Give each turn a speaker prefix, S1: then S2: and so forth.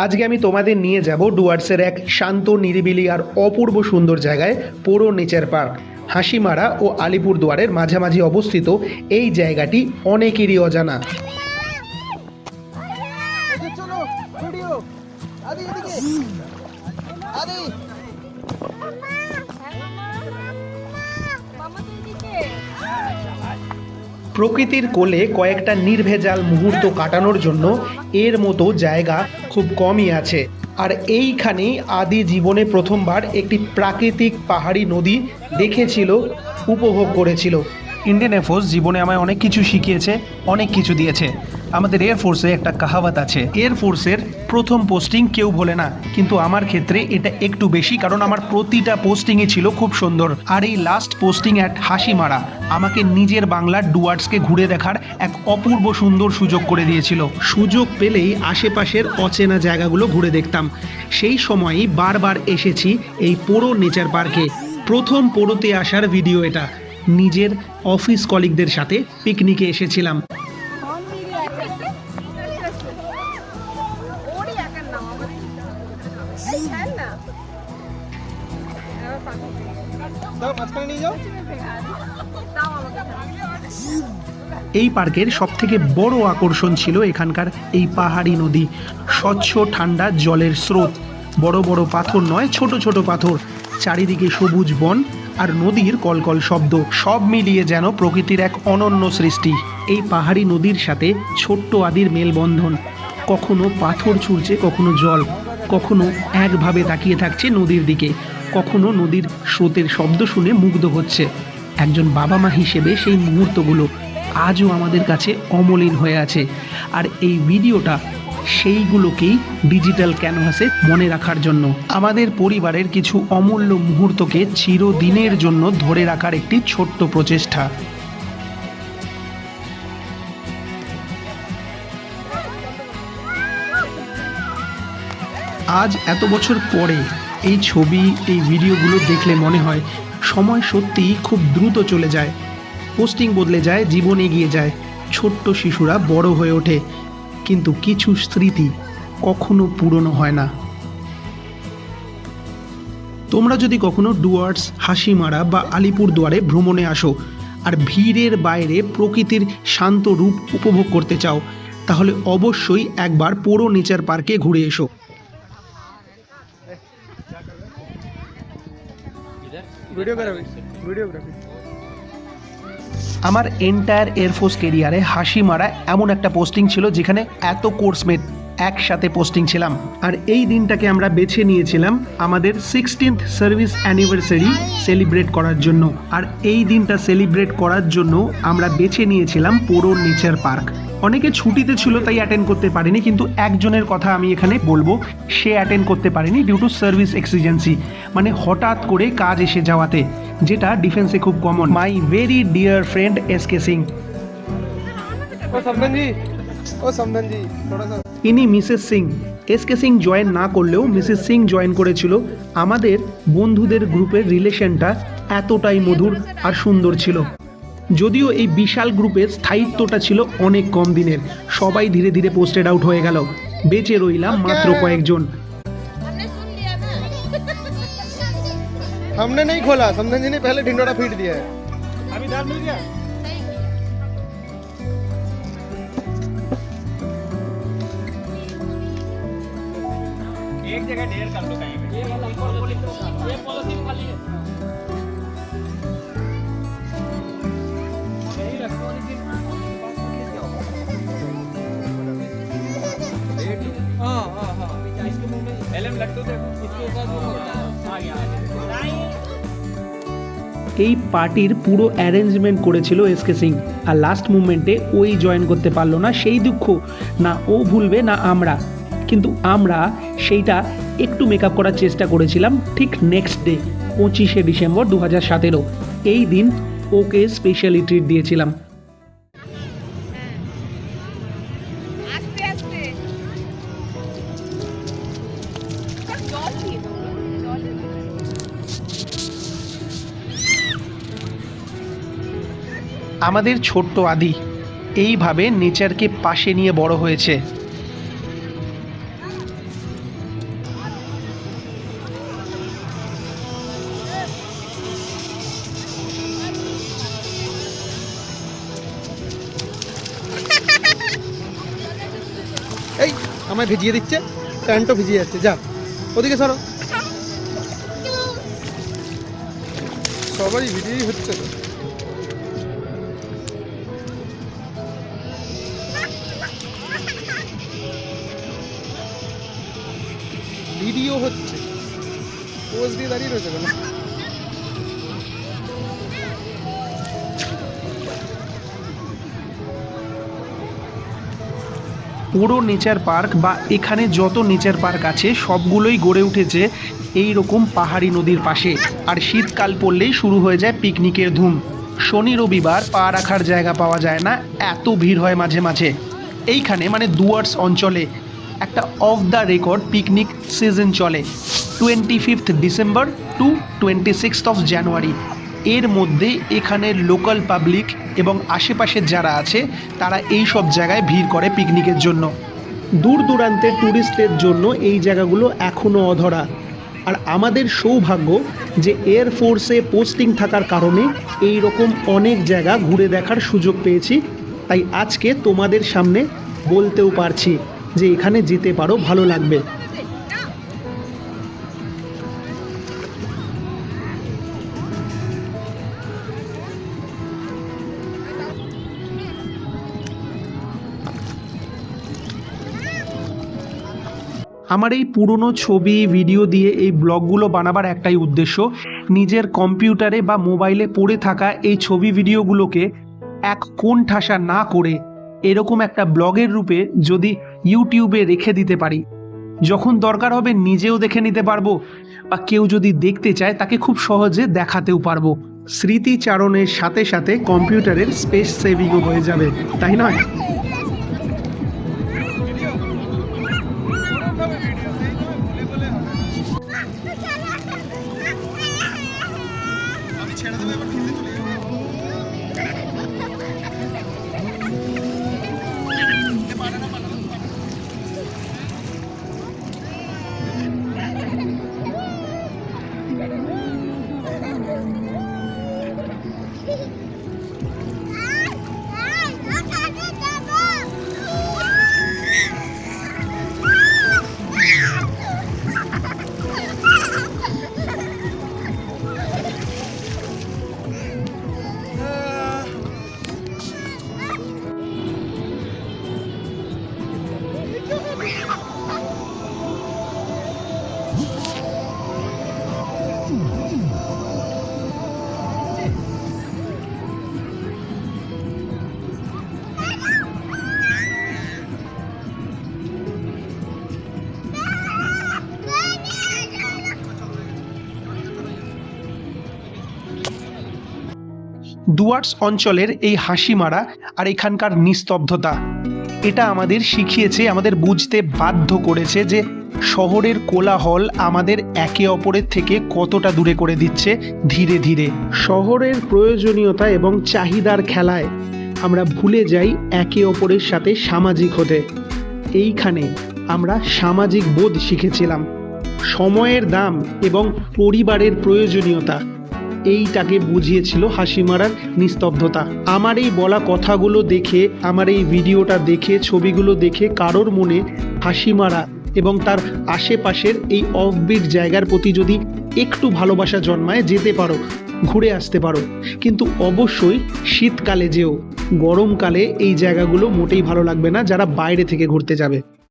S1: আজকে আমি তোমাদের নিয়ে যাব ডুয়ার্সের এক শান্ত নিরিবিলি আর অপূর্ব সুন্দর জায়গায় পোড়ো নেচার পার্ক। হাসিমারা ও আলিপুরদুয়ারের মাঝামাঝি অবস্থিত এই জায়গাটি অনেকেরই অজানা। প্রকৃতির কোলে কয়েকটা নির্ভেজাল মুহূর্ত কাটানোর জন্য এর মতো জায়গা খুব কমই আছে। আর এইখানেই আদি জীবনে প্রথমবার একটি প্রাকৃতিক পাহাড়ি নদী দেখেছিল, উপভোগ করেছিল। ইন্ডিয়ান এয়ারফোর্স জীবনে আমায় অনেক কিছু শিখিয়েছে, অনেক কিছু দিয়েছে। আমাদের এয়ারফোর্সে একটা কাহাওয়াত আছে, এয়ারফোর্সের প্রথম পোস্টিং কেউ ভোলে না, কিন্তু আমার ক্ষেত্রে এটা একটু বেশি, কারণ আমার প্রতিটা পোস্টিংই ছিল খুব সুন্দর। আর এই লাস্ট পোস্টিং অ্যাট হাসিমারা আমাকে নিজের বাংলার ডুয়ার্সকে ঘুরে দেখার এক অপূর্ব সুন্দর সুযোগ করে দিয়েছিল। সুযোগ পেলেই আশেপাশের অচেনা জায়গাগুলো ঘুরে দেখতাম। সেই সময়ই বারবার এসেছি এই পোড়ো নেচার পার্কে। প্রথম পোড়োতে আসার ভিডিও এটা। নিজের অফিস কলিগদের সাথে পিকনিকে এসেছিলাম। এই পার্কের সবথেকে বড় আকর্ষণ ছিল এখানকার এই পাহাড়ি নদী। স্বচ্ছ ঠান্ডা জলের স্রোত, বড় বড় পাথর নয়, ছোট ছোট পাথর, চারিদিকে সবুজ বন আর নদীর কলকল শব্দ, সব মিলিয়ে যেন প্রকৃতির এক অনন্য সৃষ্টি। এই পাহাড়ি নদীর সাথে ছোট্ট আদির মেলবন্ধন। কখনো পাথর ছুঁড়ছে, কখনো জল, কখনো একভাবে তাকিয়ে থাকছে নদীর দিকে, কখনো নদীর স্রোতের শব্দ শুনে মুগ্ধ হচ্ছে। একজন বাবা মা হিসেবে সেই মুহূর্তগুলো আজও আমাদের কাছে অমলিন হয়ে আছে। আর এই ভিডিওটা সেইগুলোকেই ডিজিটাল ক্যানভাসে মনে রাখার জন্য, আমাদের পরিবারের কিছু অমূল্য মুহূর্তকে চিরদিনের জন্য ধরে রাখার একটি ছোট্ট প্রচেষ্টা। আজ এত বছর পরে এই ছবি, এই ভিডিওগুলো দেখলে মনে হয় সময় সত্যিই খুব দ্রুত চলে যায়। পোস্টিং বদলে যায়, জীবন এগিয়ে যায়, ছোট্ট শিশুরা বড় হয়ে ওঠে, কিন্তু কিছু স্মৃতি কখনো পুরনো হয় না। তোমরা যদি কখনো ডুয়ার্স, হাসিমারা বা আলিপুরদুয়ারে ভ্রমণে আসো আর ভিড়ের বাইরে প্রকৃতির শান্ত রূপ উপভোগ করতে চাও, তাহলে অবশ্যই একবার পোড়ো নেচার পার্কে ঘুরে এসো। আমার এন্টায়ার এয়ারফোর্স কেরিয়ারে হাসিমারা এমন একটা পোস্টিং ছিল যেখানে এত কোর্সমেট একসাথে পোস্টিং ছিলাম। আর এই দিনটাকে আমরা বেছে নিয়েছিলাম আমাদের 16th সার্ভিস অ্যানিভার্সারি সেলিব্রেট করার জন্য। আর এই দিনটা সেলিব্রেট করার জন্য আমরা বেছে নিয়েছিলাম পোড়ো নেচার পার্ক। অনেকে ছুটিতে ছিল তাই অ্যাটেন্ড করতে পারেনি, কিন্তু একজনের কথা আমি এখানে বলবো, সে অ্যাটেন্ড করতে পারেনি ডিউ টু সার্ভিস এক্সিজেন্সি, মানে হঠাৎ করে কাজ এসে যাওয়াতে, যেটা ডিফেন্সে খুব common. My very dear friend SK Singh. ইনি Mrs Singh. SK Singh join না করলেও মিসেস সিং জয়েন করেছিল। আমাদের বন্ধুদের গ্রুপের রিলেশনটা এতটাই মধুর আর সুন্দর ছিল। যদিও এই বিশাল গ্রুপের স্থায়িত্বটা ছিল অনেক কম দিনের, সবাই ধীরে ধীরে পোস্টেড আউট হয়ে গেল, বেঁচে রইলাম মাত্র কয়েকজন।
S2: हमने नहीं खोला, समधन जी ने पहले ढिंडोरा फीट दिया है। अभी दाल मिल गया? एक जगह ढेर कर लो कहीं पे। ये पॉलिथीन खाली है। यही रखो हाँ हाँ हाँ, इसके मुंह में एलएम लग तो देखो, इसके ऊपर जो आ गया।
S1: এই পার্টির পুরো অ্যারেঞ্জমেন্ট করেছিল এসকে সিং, আর লাস্ট মুভমেন্টে ওই জয়েন করতে পারলো না। সেই দুঃখ না ও ভুলবে না আমরা, কিন্তু আমরা সেইটা একটু মেকআপ করার চেষ্টা করেছিলাম। ঠিক নেক্সট ডে 25শে ডিসেম্বর 2017 এই দিন ওকে স্পেশালি ট্রিট দিয়েছিলাম। আমাদের ছোট্ট আদি এইভাবে নেচারকে পাশে নিয়ে বড় হয়েছে।
S3: আমায় ভিজিয়ে দিচ্ছে, প্যান্টও ভিজিয়ে যাচ্ছে। যা ওদিকে সরো, সবারই ভিডিওই হচ্ছে তো। ভিডিও হচ্ছে, পোজ দিয়ে দাঁড়িয়ে রয়েছে কেন?
S1: পুরো নেচার পার্ক বা এখানে যত নেচার পার্ক আছে সবগুলোই গড়ে উঠেছে এই রকম পাহাড়ি নদীর পাশে। আর শীতকাল পড়লেই শুরু হয়ে যায় পিকনিকের ধুম। শনি রবিবার পা রাখার জায়গা পাওয়া যায় না, এত ভিড় হয় মাঝে মাঝে। এইখানে মানে ডুয়ার্স অঞ্চলে একটা of the record picnic season চলে 25 ডিসেম্বর টু 26 জানুয়ারি। এর মধ্যে এখানের লোকাল পাবলিক এবং আশেপাশের যারা আছে তারা এই সব জায়গায় ভিড় করে পিকনিকের জন্য। দূর দূরান্তের ট্যুরিস্টদের জন্য এই জায়গাগুলো এখনও অধরা। আর আমাদের সৌভাগ্য যে এয়ারফোর্সে পোস্টিং থাকার কারণে এই রকম অনেক জায়গা ঘুরে দেখার সুযোগ পেয়েছি। তাই আজকে তোমাদের সামনে বলতেও পারছি যে এখানে যেতে পারো, ভালো লাগবে। আমার এই পুরনো ছবি ভিডিও দিয়ে এই ব্লগগুলো বানাবার একটাই উদ্দেশ্য, নিজের কম্পিউটারে বা মোবাইলে পড়ে থাকা এই ছবি ভিডিওগুলোকে এক কোণঠাসা না করে এরকম একটা ব্লগের রূপে যদি ইউটিউবে রেখে দিতে পারি, যখন দরকার হবে নিজেও দেখে নিতে পারবো বা কেউ যদি দেখতে চায় তাকে খুব সহজে দেখাতেও পারবো। স্মৃতিচারণের সাথে সাথে কম্পিউটারের স্পেস সেভিংও হয়ে যাবে, তাই নয়? ডুয়ার্স অঞ্চলের এই হাসি মারা আর এখানকার নিস্তব্ধতা, এটা আমাদের শিখিয়েছে, আমাদের বুঝতে বাধ্য করেছে যে শহরের কোলাহল আমাদের একে অপরের থেকে কতটা দূরে করে দিচ্ছে ধীরে ধীরে। শহরের প্রয়োজনীয়তা এবং চাহিদার খেলায় আমরা ভুলে যাই একে অপরের সাথে সামাজিক হতে। এইখানে আমরা সামাজিক বোধ শিখেছিলাম, সময়ের দাম এবং পরিবারের প্রয়োজনীয়তা, এইটাকে বুঝিয়েছিল হাসিমারার নিস্তব্ধতা। আমার এই বলা কথাগুলো দেখে, আমার এই ভিডিওটা দেখে, ছবিগুলো দেখে কারোর মনে হাসিমারা এবং তার আশেপাশের এই অফবিট জায়গার প্রতি যদি একটু ভালোবাসা জন্মায়, যেতে পারো, ঘুরে আসতে পারো। কিন্তু অবশ্যই শীতকালে যেও, গরমকালে এই জায়গাগুলো মোটেই ভালো লাগবে না যারা বাইরে থেকে ঘুরতে যাবে।